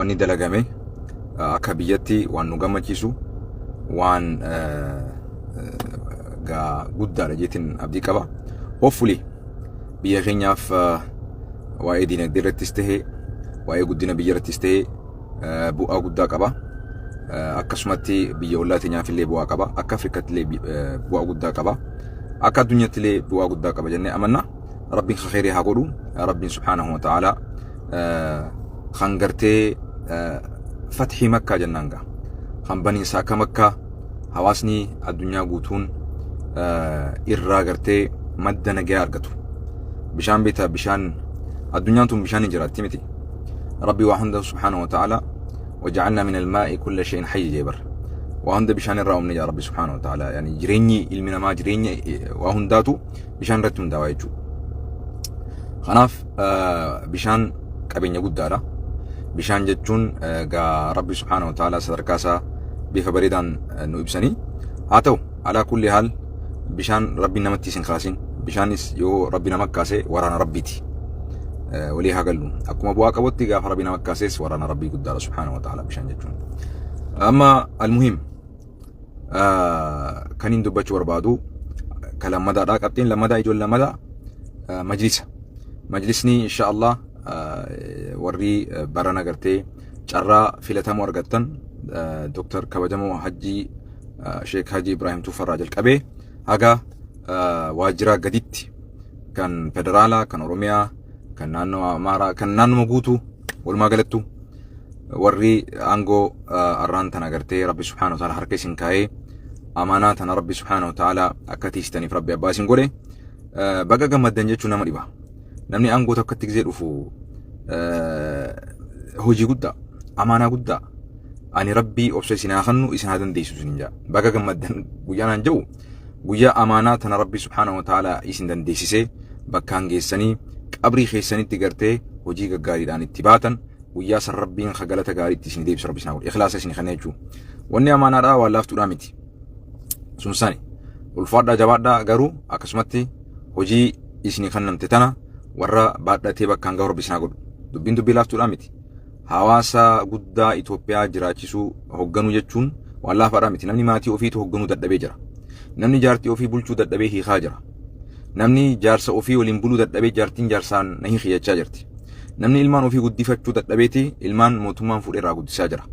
wanni dalagame akka biyyatti waan nu gammachiisu waan guddaadha jeetiin abdii qaba. Hopefully biyya keenyaaf waa'ee diinagdee irrattis ta'ee waa'ee guddina biyya irrattis ta'ee bu'aa guddaa qaba. Akkasumatti biyya ollaa teenyaaf illee bu'aa qaba. Akka Afrikaatti illee bu'aa guddaa qaba. Akka addunyaatti illee bu'aa guddaa qaba jennee amanna. Rabbiin khayrii haa godhu. Rabbiin subhaanahu wa ta'ala kan gartee fathii Makkaa jennaan gaa. Kan baniinsa akka Makkaa hawaasni addunyaa guutuun irraa gartee madda nagaa argatu. Bishaan beektaa bishaan addunyaan tun bishaan hin jiraatti miti. Rabbi waa hunda subhaanahu wa ta'ala وجعلنا من الماء كل شيء حي جبر وهند بشان الرأم يا ربي سبحانه وتعالى يعني جريني علمنا ما جريني وهنداتو بشان رتم دوايجو خناف بشان كابين يقول دارا بشان جتون جا ربي سبحانه وتعالى صدر كاسا بفبريدان نوبسني هاتو على كل حال بشان ربي نمتي سنخاسين بشانس يو ربي نمك كاسي ورانا ربيتي وليها قالوا أكما بواك بوتي قاف ربنا مكاسيس ورانا ربي قدار سبحانه وتعالى بشان جتون. أما المهم كان يندبج وربادو كلام مدى راك أبتين لما دا يجول لما دا مجلسني إن شاء الله وري برانا قرتي جرى فيلتام ورقتن دكتور كبجمو حجي شيخ حجي إبراهيم توفر راجل كبي هاقا واجرا قديت كان فدرالا كان روميا kan naannoo Amaaraa kan naannoo guutuu walumaa galattu warri aangoo arraan tana agartee Rabbi subhaanahu wa ta'ala harka isin kaa'ee amaanaa tana Rabbi subhaanahu wa ta'ala akka tiistaniif Rabbi abbaa isin godhe baga gammaddan jechuun nama dhiba. Namni aangoo tokkotti gisee dhufu hojii guddaa amaanaa guddaa ani Rabbi obsa isin haa kennu isin haa dandeessu isin jaa baga gammaddan guyyaan jedhu guyyaa amaanaa tana Rabbi subhaanahu wa ta'ala isin dandeessisee bakkaan geessanii qabrii keessanitti gartee hojii gaggaariidhaan itti baatan guyyaa san Rabbiin galata gaariitti isin deebisa Rabbi isin godhe ikhlaasa isin kenna jechuudha. Wanni amaanaadhaa waan laaftuudhaa miti. Sunsani ulfaadhaa jabaadhaa garuu akkasumatti hojii isin kennamte tana warra baadhatee bakkaan gahu Rabbi isin godhu. Dubbiin dubbii laaftuudhaa miti. Hawaasa guddaa Itoophiyaa jiraachisuu hoogganuu jechuun waan laafaadhaa miti. Namni maatii ofiitu hoogganuu dadhabee jira. Namni jaartii ofii bulchuu dadhabee hiikaa jira. Namni jaarsa ofii waliin buluu dadhabee jaartiin jaarsaan nahi xiyachaa jirti. Namni ilmaan ofii guddifachuu dadhabeeti ilmaan mootummaan fuudheerraa guddisaa jira.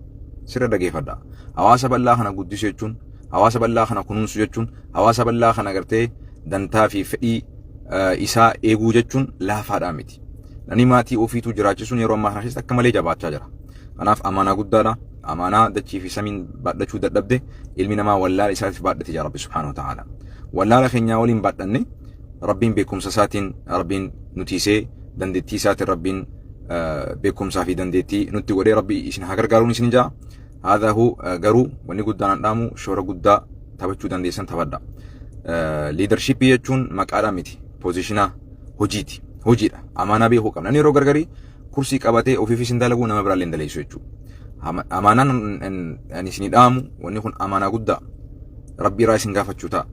Sirra dhageeffadhaa. Hawaasa bal'aa kana guddisuu jechuun, hawaasa bal'aa kana kunuunsuu jechuun, hawaasa bal'aa kana gartee dantaa fi fedhii isaa eeguu jechuun laafaadhaa miti. Namni maatii ofiitu jiraachisuun yeroo ammaa kana keessatti akka malee jabaachaa jira. Kanaaf amaanaa guddaadha. Amaanaa dachii fi samiin baadhachuu dadhabde ilmi namaa wallaala isaatiif baadhate jira Rabbi subhaanahu wa ta'ala. Wallaala keenyaa waliin baadhanne Rabbiin beekumsa isaatiin Rabbiin nutiisee dandeettii isaatiin Rabbiin beekumsaa fi dandeettii nutti godhee Rabbi isin haa gargaaruun isin jaa. Haadhahu garuu wanni guddaan dhaamu shoora guddaa taphachuu dandeessan taphadha. Liidarshiippii jechuun maqaadhaa miti. Poozishinaa hojiiti. Hojiidha. Amaanaa beekuu qabna. Namni yeroo gargarii kursii qabatee ofiifis hin dalagu nama biraallee hin daleessu jechuudha. Amaanaan ani isin dhaamu wanni kun amaanaa guddaa Rabbi irraa isin gaafachuu ta'a.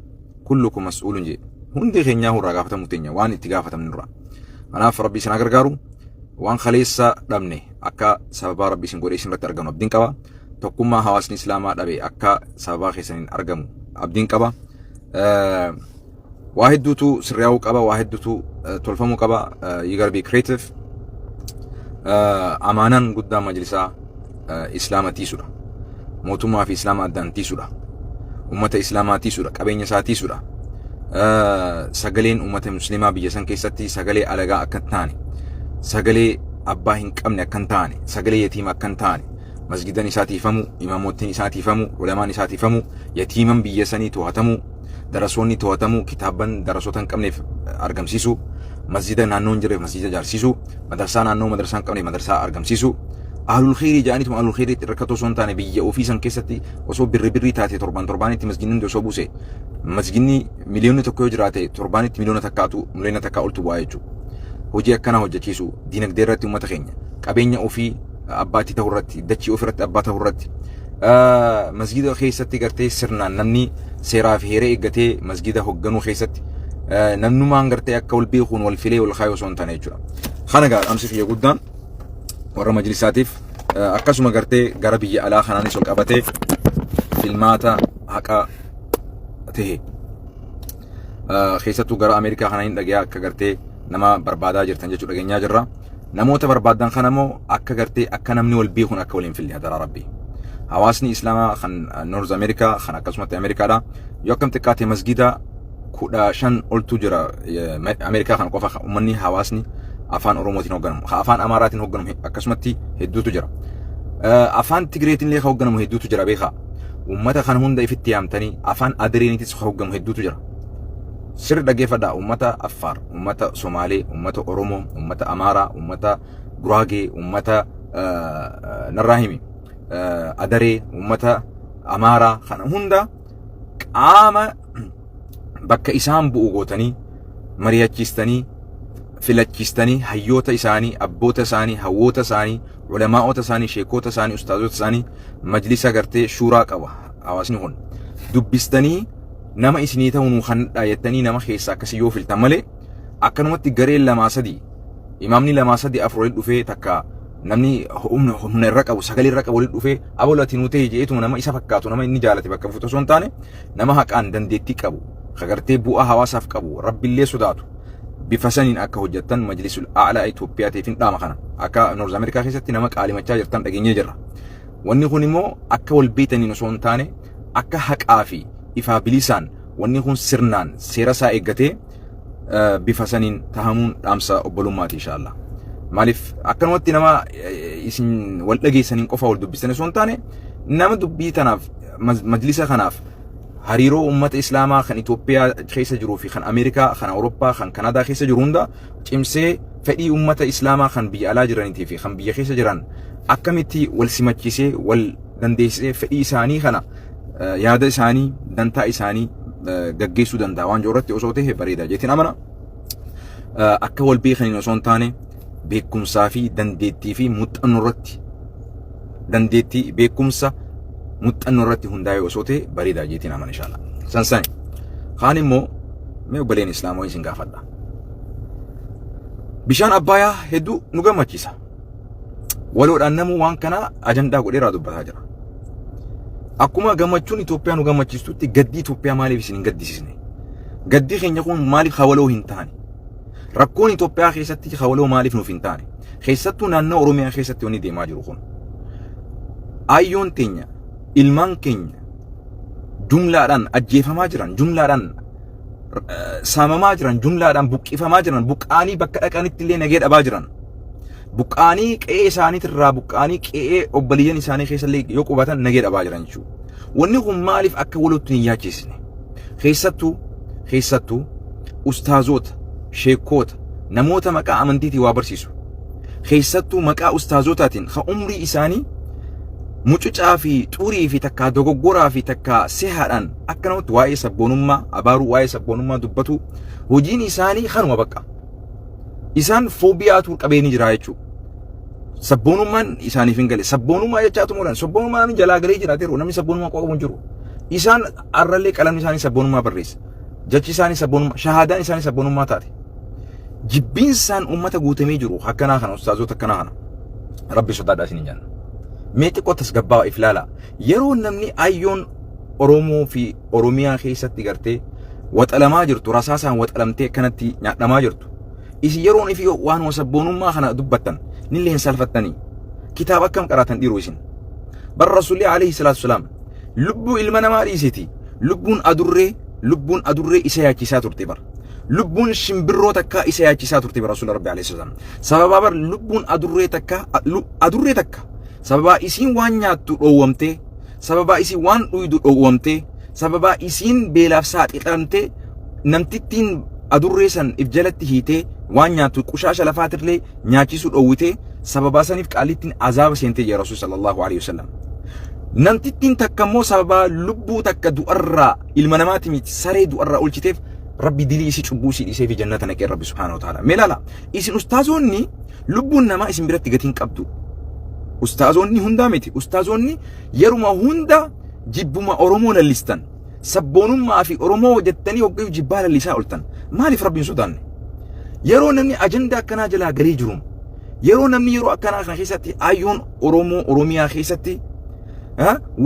Kullukum mas'uulun jedhe. Hundi keenya hurraa gaafatamu teenya waan itti gaafatamnu irraa. Kanaaf Rabbi isin gargaaru waan khaleessa dhabne akka sababa Rabbi isin godhee isin irratti argamu abdiin qaba. Tokkummaa hawaasni Islaamaa dhabe akka sababa keessaniin argamu abdiin qaba. Waa hedduutu sirraa'uu qaba, waa hedduutu tolfamuu qaba. You gotta be creative. Amaanaan guddaa majlisaa Islaama tiisudha. Mootummaa fi Islaama addaan tiisudha. Ummata Islaamaa tiisudha. Qabeenya isaa tiisudha. Sagaleen ummata muslimaa biyya san keessatti sagalee alagaa akka hin taane, sagalee abbaa hin qabne akka hin taane, sagalee yatiima akka hin taane, masgidan isaa tiifamu, imaamoottiin isaa tiifamu, ulamaan isaa tiifamu, yatiiman biyya sanii to'atamu, darasoonni to'atamu, kitaaban darasoota hin qabneef argamsiisu, masjida naannoo hin jirreef masjida ijaarsiisu, madarsaa naannoo madarsaa hin qabneef madarsaa argamsiisu. Ahlul khairii jedhaniituma ahlul khairii rakkatoo osoo hin taane biyya ofii san keessatti osoo birrii taate torbaanitti masginni hundi osoo buuse masginni miliyoonni tokko yoo jiraate torbaanitti miliyoona takkaa oltu bu'aa jechuudha. Hojii akkanaa hojjechiisu diinagdee irratti uummata keenya qabeenya ofii abbaatii ta'uu irratti dachii ofii irratti abbaa ta'uu irratti masgida keessatti gartee sirnaan namni seeraa fi heera eeggatee masgida hoogganuu keessatti namnumaan gartee akka wal beekuun wal filee wal kaayoo osoo hin taane jechuudha. Kana gaa amsi xiyya guddaan warra majlisaatiif akkasuma gartee gara biyya alaa kanaanis ol qabatee filmaata haqa ta'e keessattuu gara Ameerikaa kanaa hin dhagaya akka gartee nama barbaadaa jirtan jechuu dhageenyaa jirra. Namoota barbaadan kana immoo akka gartee akka namni wal beekun akka waliin fille hadaraa rabbi. Hawaasni Islaamaa kan North America kan akkasumatti Ameerikaadha yoo akkam xiqqaate masgida 15 oltu jira Ameerikaa kan qofa ummanni hawaasni afaan Oromootiin hoogganamu afaan Amaaraatiin hoogganamu akkasumatti hedduutu jira. Afaan Tigreetiin illee hoogganamu hedduutu jira beekaa. Ummata kana hunda ifitti yaamtanii afaan Adireeniitis hoogganamu hedduutu jira. Sirri dhaggeeffadhaa ummata Affaar, ummata Somaalee, ummata Oromoo, ummata Amaaraa, ummata Guraagee, ummata Narraahimi, Adaree, ummata Amaaraa kana hunda qaama bakka isaan bu'u gootanii mari'achiistanii filachiistanii hayyoota isaanii, abboota isaanii, hawwoota isaanii, ulamaa'ota isaanii, sheekota isaanii, ustaazota isaanii majlisa gartee shuuraa qaba hawaasni kun dubbistanii nama isinii ta'uun kan dhaayattanii nama keessa akkasii yoo filtan malee akkanumatti gareen lamaa sadii imaamni lamaa sadii afur walitti dhufee takka namni humna irra qabu sagalee irra qabu walitti dhufee abolati nu ta'e jeetu nama isa fakkaatu nama inni jaalate bakka fuutu osoo hin taane nama haqaan dandeettii qabu kagartee bu'aa hawaasaaf qabu rabbillee sodaatu bifa saniin akka hojjettan majlisul a'laa Itoophiyaatiif hin dhaama kana akka Noorz Ameerikaa keessatti nama qaalimachaa jirtan dhageenyee jirra. Wanni kun immoo akka wal beekaniin osoo hin taane akka haqaa fi ifaa bilisaan wanni kun sirnaan seera isaa eeggatee bifa saniin tahamuun dhaamsa obbolummaati inshallah. Maaliif akkanumatti nama isin wal dhageessaniin qofa wal dubbistan osoo hin taane nama dubbii tanaaf majlisa kanaaf hariiroo ummata Islaamaa kan Itoophiyaa keessa jiruu fi kan Ameerikaa, kan Awurooppaa, kan Kanaadaa keessa jiru hunda cimsee fedhii ummata Islaamaa kan biyya alaa jiraniitii fi kan biyya keessa jiran akkamitti wal simachiisee wal dandeessisee fedhii isaanii kana yaada isaanii dantaa isaanii gaggeessuu danda'a waan jirratti osoo ta'e bareeda jeetiin amana. Akka wal beekaniin osoo hin taane beekumsaa fi dandeettii fi muuxannoo irratti dandeettii beekumsa muuxannoo irratti hundaa'e osoo ta'e bareeda jeetiin amana inshallah. Sansani kaan immoo mee obboleen Islaamaa isin gaafadha. Bishaan Abbayaa hedduu nu gammachiisa. Waloodhaan namuu waan kana ajandaa godheeraa dubbataa jira. Akkuma gammachuun Itoophiyaa nu gammachiistutti gaddii Itoophiyaa maaliif isin hin gaddisiisne? Gaddii keenya kun maaliif hawaloo hin taane? Rakkoon Itoophiyaa keessatti hawaloo maaliif nuuf hin taane? Keessattuu naannoo Oromiyaa keessatti wanni deemaa jiru kun. Ayyoon teenya, ilmaan keenya jumlaadhaan ajjeefamaa jiran, jumlaadhaan saamamaa jiran, jumlaadhaan buqqifamaa jiran, buqqaanii bakka dhaqanitti illee nagee dhabaa jiran. Buqqaanii qe'ee isaaniitirraa buqqaanii qe'ee obboleeyyan isaanii keessallee yoo qubatan nagee dhabaa jiran jechuudha. Wanni kun maaliif akka walitti hin yaachisne? Keessattuu ustaazota, sheekota, namoota maqaa amantiitiin waa barsiisu. Keessattuu maqaa ustaazotaatiin kan umrii isaanii mucucaa fi xurii fi takkaa dogoggoraa fi takkaa sehaadhaan akkanumatti waa'ee sabboonummaa abaaruu waa'ee sabboonummaa dubbatu hojiin isaanii kanuma bakka. Isaan foobiyaatu qabeenii jira jechuudha. Sabboonummaan isaaniif hin galle. Sabboonummaa jechaatu moolan. Sabboonummaan jalaa galee jiraateeru. Namni sabboonummaa qabu hin jiru. Isaan arrallee qalamni isaanii sabboonummaa barreessa. Jechi isaanii sabboonummaa, shahaadaan isaanii sabboonummaa taate. Jibbiinsaan uummata guutamee jiru akkanaa kana ustaazota akkanaa kana. Rabbi sodaadhaa isin hin janna. Mee xiqqoo tasgabbaa if ilaala. Yeroo namni ayyoon Oromoo fi Oromiyaa keessatti gartee waxalamaa jirtu, rasaasaan waxalamtee akkanatti nyaadhamaa jirtu. Isin yeroon ifi waan sabboonummaa kana dubbattan nillee hin salfattanii kitaaba akkam qaratan dhiiroo isin. Bar Rasuulli alayhi salaatu wasalaam lubbuu ilma namaa dhiisiti. Lubbuun adurree isa yaachisaa turte bar. Lubbuun shimbirroo takka isa yaachisaa turte bar Rasuulli Rabbi alayhi salaam. Sababa bar lubbuun adurree takka sababa isiin waan nyaattu dhoowwamtee, sababa isiin waan dhuydu dhoowwamtee, sababa isiin beelaaf saaxilamtee namtittiin adurree san if jalatti hiitee waan nyaattu qushaasha lafaatirlee nyaachisuu dhoowwitee sababa saniif qaalittiin azaaba seentee jira Rasuul sallallahu alaihi wasallam. Namtittiin takka immoo sababa lubbuu takka du'arraa ilma namaati miti saree du'arraa olchiteef Rabbi dilii isii cubbuu isii dhiisee fi jannata naqee Rabbi subhaanahu wa ta'ala. Meelaala isin ustaazonni lubbuun namaa isin biratti gatiin qabdu. Ustaazonni hundaa miti. Ustaazonni yeruma hunda jibbuma Oromoo lallistan. Sabboonummaa fi Oromoo jettanii hoggayu jibbaa lallisaa oltan. Maaliif Rabbiin sodaanne? Yeroo namni ajandaa akkanaa jalaa galee jiru, yeroo namni yeroo akkanaa kana keessatti ayyoon Oromoo Oromiyaa keessatti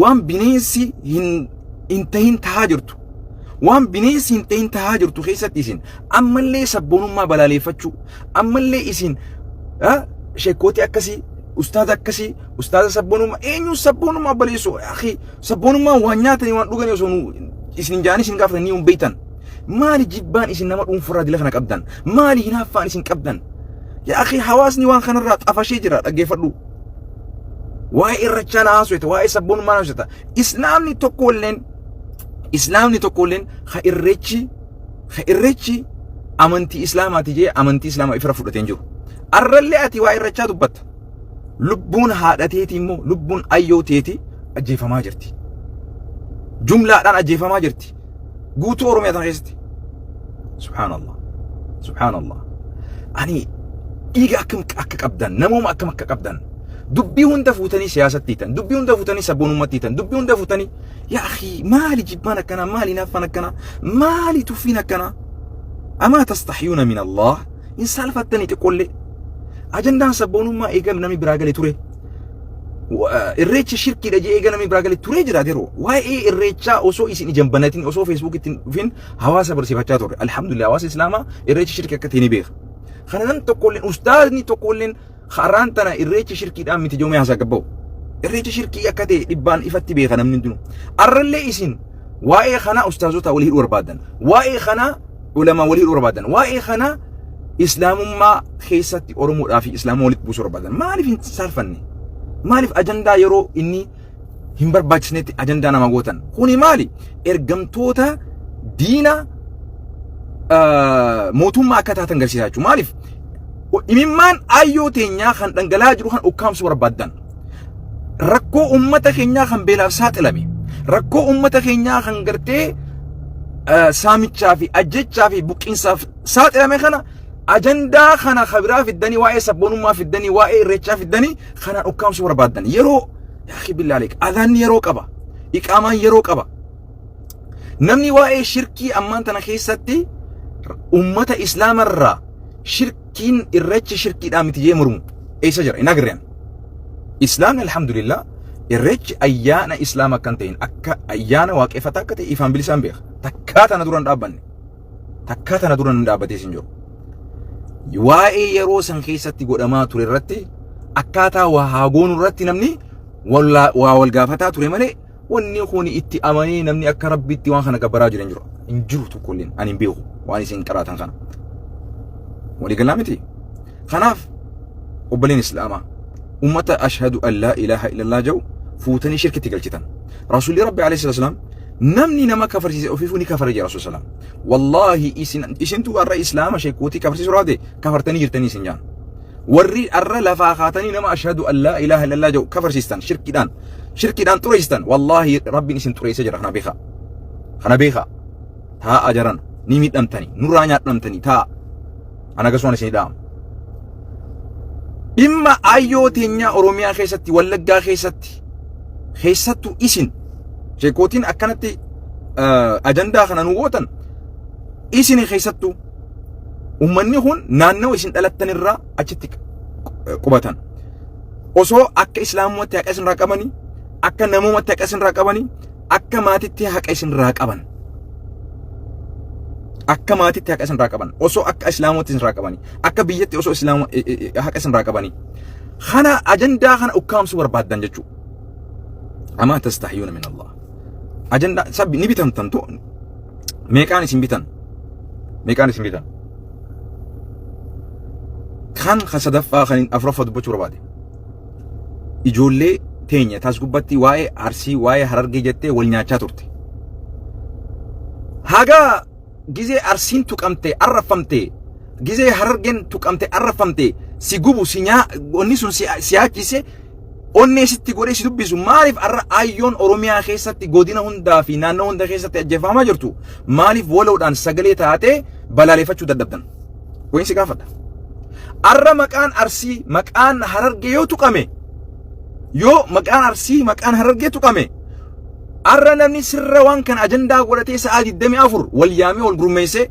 waan bineensi hin tahin tahaa jirtu waan bineensi hin tahin tahaa jirtu keessatti isin ammallee sabboonummaa balaaleffachuu ammallee isin sheekootii akkasii ustaaza akkasii ustaaza sabboonummaa eenyu sabboonummaa baleessu akhi sabboonummaa waan nyaatanii waan dhuganii osoo isin jaanii isin gaafatanii hin beektan maali jibbaan isin nama dhuunfurraa dila kana qabdan maali hinaaffaan isin qabdan yaa akhi hawaasni waan kanarraa xafashee jira dhaggeeffadhu waa'ee irrachaa na haasofta waa'ee sabboonummaa na haasofta islaamni tokko illeen ha irreechi amantii islaamaati jee amantii islaamaa ifira fudhateen jiru arrallee ati waa'ee irrachaa dubbatta lubbuun haadhateeti immoo lubbuun ayyooteeti ajjeefamaa jirti jumlaadhaan ajjeefamaa jirti guutuu Oromiyaa tana keessatti subhaanallah ani dhiiga akka qabdan namooma akkam akka qabdan dubbii hunda fuutanii siyaasatti hiitan dubbii hunda fuutanii sabboonummaatti hiitan dubbii hunda fuutanii yaa akhi maali jibbaan akkana maali naaffaan akkana maali tuffiin akkana amaa tastahyuuna min Allah in saalfattanii xiqqollee ajandaan sabboonummaa eega namni biraa galee ture irreecha shirkiidha jee eega namni biraa galee ture jiraate yeroo waa'ee irreechaa osoo isin ijaan banatiin osoo feesbuukitti dhufin hawaasa barsiifachaa ture alhamdulillah hawaasa islaamaa irreecha shirkii akka ta'e ni beeka kana nan tokkolleen ustaazni tokkolleen haraan tana irreecha shirkiidhaan miti joomee haasaa qabba'u irreecha shirkii akka ta'e dhibbaan ifatti beeka namni hundinuu arrallee isin waa'ee kana ustaazota walii hidhuu barbaadan waa'ee kana ulamaa walii hidhuu barbaadan waa'ee kana islaamummaa keessatti Oromoodhaa fi islaama walitti buusuu barbaadan maaliif hin saalfanne maaliif ajandaa yeroo inni hin barbaachisnetti ajandaa nama gootan kuni maali ergamtoota diina mootummaa akka taatan garsiisaa jechuudha maaliif imimmaan ayyoo teenyaa kan dhangala'aa jiru kan ukkaamsuu barbaadan rakkoo ummata keenyaa kan beelaaf saaxilame rakkoo ummata keenyaa kan gartee saamichaa fi ajjechaa fi buqqinsaaf saaxilame kana ajandaa kana khabiraa fiddanii waa'ee sabboonummaa fiddanii waa'ee irreechaa fiddanii kanaan ukkaamsuu barbaadan yeroo yaa akhi billahi aleek adhaanni yeroo qaba iqaamaan yeroo qaba namni waa'ee shirkii ammaan tana keessatti ummata islaamarraa shirkiin irreecha shirkiidhaan miti jee mormu eessa jira hin agarreen islaamni alhamdulillah irreechi ayyaana islaama akkan ta'in akka ayyaana waaqeffataa akka ta'e ifaan bilisaan beeka takkaa tana duran dhaabbanne takkaa tana duran dhaabbatee sin jiru waa'ee yeroo san keessatti godhamaa ture irratti akkaataa waa haagoonu irratti namni waa wal gaafataa ture malee wanni kun itti amanee namni akka rabbitti waan kana gabbaraa jiran jiru hin jiru tokkolleen ani hin beeku waan isin qaraatan kana walii galaa miti kanaaf obboleen islaamaa ummata ashhadu an laa ilaaha illallah jedhu fuutanii shirkitti galchitan rasuulli rabbi alayhi salatu wasalam namni nama kafarsiise ofiifuu ni kafare jee rasuul salam wallahi isintu warra islaama sheekootii kafarsiisuu raate kafartanii jirtanii isin jaan warri arra lafaa kaatanii nama ashhadu an laa ilaaha illallah jedhu kafarsiistan shirkiidhaan xureessistan wallahi rabbiin isin xureessa jira kana beeka taa'a jaran ni miidhamtanii nurraa nyaadhamtanii taa'a ana gasuun isin dhaam dhimma ayyoo teenyaa Oromiyaa keessatti Wallaggaa keessattu isin sheekootiin akkanatti ajandaa kana nu gootan isin keessattu ummanni kun naannoo isin dhalattan irraa achitti qubatan osoo akka islaamummaatti haqa isin irraa qabanii akka namoomatti haqa isin irraa qabanii akka maatitti haqa isin irraa qaban akka maatitti haqa isin irraa qaban osoo akka islaamummaatti isin irraa qabanii akka biyyatti osoo haqa isin irraa qabanii kana ajandaa kana ukkaamsuu barbaadan jechuudha amaa tastahyuuna min Allah ajandaa sabbi ni bitamtan to meeqaan isin bitan kan khasadaffaa kan afraffaa dubbachuu barbaade ijoollee teenya taas gubbatti waa'ee Arsii waa'ee Harargee jettee wal nyaachaa turte haga gizee Arsiin tuqamte arrafamte gizee Harargeen tuqamte arrafamte si gubu si nyaa onni sun si haachise onnee sitti godhee si dubbisu maaliif arra ayyoon Oromiyaa keessatti godina hundaa fi naannoo hunda keessatti ajjeefamaa jirtu maaliif walawdhaan sagalee taatee balaaleffachuu dadhabdan wayin si gaafadha arra maqaan Arsii maqaan Harargee yoo tuqame yoo maqaan Arsii maqaan Harargee tuqame arra namni sirra waan kan ajandaa godhatee sa'aa 24 wal yaamee wal gurmeessee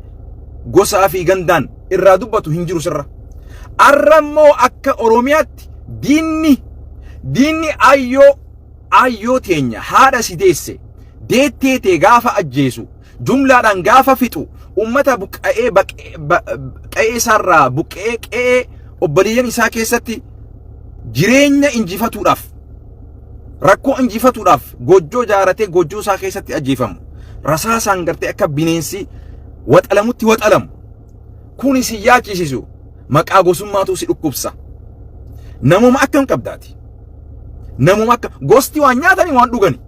gosaa fi gandaan irraa dubbatu hin jiru sirra arrammo akka Oromiyaatti diinni ayyoo teenya haadha si deesse deetteetee gaafa ajjeesu jumlaadhaan gaafa fixu ummata qe'ee isaarraa buqqee qe'ee obboleeyyan isaa keessatti jireenya injifatuudhaaf rakkoo injifatuudhaaf gojjoo jaaratee gojjoo isaa keessatti ajjeefamu rasaasaan gartee akka bineensi waxalamutti waxalamu kuni si yaachisisu maqaa gosummaatu si dhukkubsa namuma akkam qabdaati namuma akka gosti waan nyaatanii waan dhugani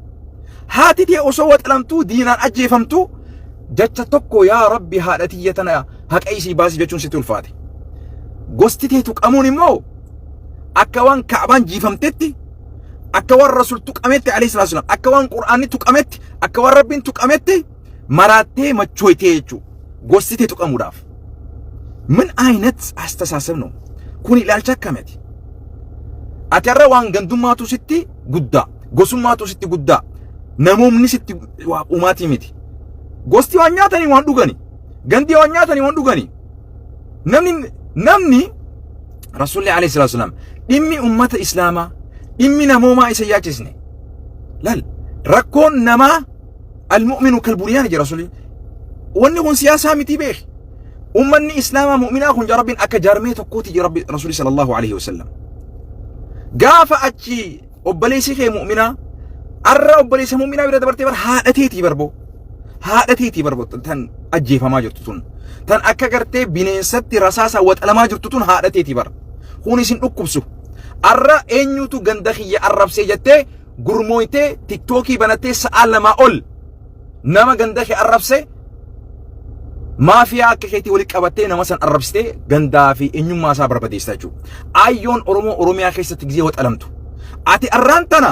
haati tee osoo waxalamtuu diinaan ajjeefamtuu jecha tokko yaa rabbi haadha tiyya tana haqa isii baasi jechuun sitti ulfaate gosti tee tuqamuun immoo akka waan Kaabaan jiifamtetti akka waan Rasuul tuqametti alayhi salaatu wasallam akka waan Qur'aanni tuqametti akka waan Rabbiin tuqametti maraattee machooytee jechuudha gosti tee tuqamuudhaaf ምን አይነት አስተሳሰብ ነው ኩን ilaalcha akkamiiti ati irra waan gandummaatu sitti guddaa gosummaatu sitti guddaa namoomni sitti uumaatii miti gosti waan nyaatanii waan dhugani gandi waan nyaatanii waan dhugani namni Rasuulli alayhi salaatu wasallam dhimmi ummata islaamaa dhimmi namoomaa isa yaachisne lal rakkoon namaa almu'minu kalbunyaan jira Rasuulli wanni kun siyaasaa miti beek ummanni islaamaa mu'minaa kun rabbiin akka jaarmee tokkooti jira rabbi Rasuulli sallallahu alayhi wasallam gaafa achi obboleessi kee mu'minaa arra obboleessa mu'minaa bira dabartee bar haadhateetii barbo tan ajjeefamaa jirtu tun tan akka gartee bineensatti rasaasa waxalamaa jirtu tun haadhateetii bar kun isin dhukkubsu arra eenyutu ganda kiyya arrabsee jettee gurmooytee tiktookii banattee sa'a lamaa ol nama ganda kee arrabsee maafiyaa akka keetii wali qabattee nama san arrabsitee gandaa fi eenyummaa isaa barbadeessaa jechuudha. Ayyoon Oromiyaa keessatti gizee waxalamtu. Ati arraan tana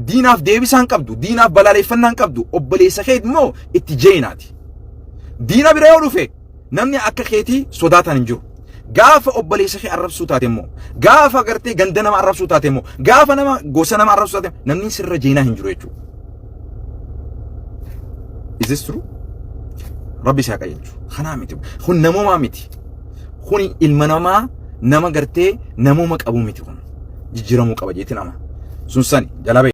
diinaaf deebisaan qabdu, diinaaf balaaleffannaan qabdu, obboleessa kee immoo itti jeenaati. Diina bira yoo dhufe namni akka keetii sodaatan hin jiru. Gaafa obboleessa kee arrabsuu taate immoo, gaafa gartee ganda nama arrabsuu taate immoo, gaafa nama gosa nama arrabsuu taate namni sirra jeenaa hin jiru jechuudha. Is this true? Rabbi isaa qajeelchu kanaa miti kun namuma miti kun ilma namaa nama gartee namuma qabu miti kun jijjiiramuu qaba jeetiin ama sun sani jalabe